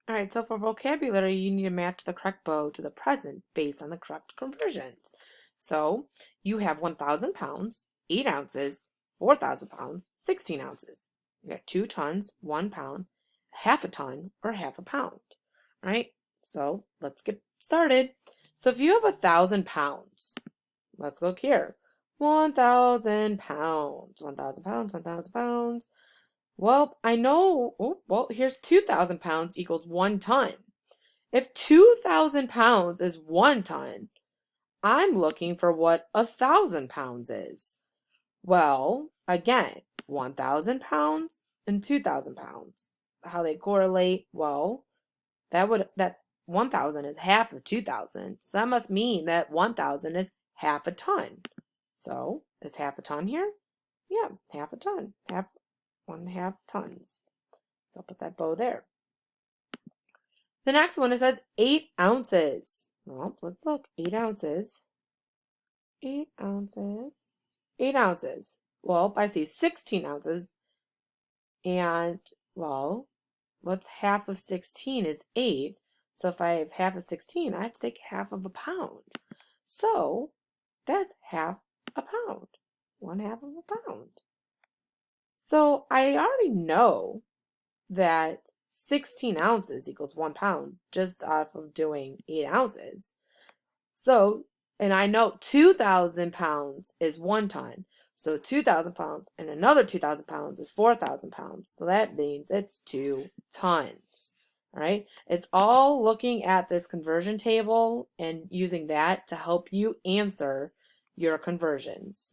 All right, so for vocabulary, you need to match the correct bow to the present based on the correct conversions. So you have 1,000 pounds, 8 ounces, 4,000 pounds, 16 ounces. You got 2 tons, 1 pound, half a ton, or half a pound. All right, so let's get started. So if you have 1,000 pounds, let's look here. 1,000 pounds, 1,000 pounds, 1,000 pounds. Well, I know, oh, well, here's 2,000 pounds equals 1 ton. If 2,000 pounds is 1 ton, I'm looking for what 1,000 pounds is. Well, again, 1,000 pounds and 2,000 pounds. How they correlate? Well, that's 1,000 is half of 2,000. So that must mean that 1,000 is half a ton. So is half a ton here? Yeah, half a ton. Half 1/2 tons. So I'll put that bow there. The next one, it says 8 ounces. Well, let's look. 8 ounces. 8 ounces. 8 ounces. Well, I see 16 ounces. And, well, what's half of 16 is 8. So if I have half of 16, I have to take half of a pound. So that's half a pound. 1/2 of a pound. So I already know that 16 ounces equals 1 pound just off of doing 8 ounces. So, and I know 2,000 pounds is 1 ton. So 2,000 pounds and another 2,000 pounds is 4,000 pounds. So that means it's 2 tons. All right. It's all looking at this conversion table and using that to help you answer your conversions.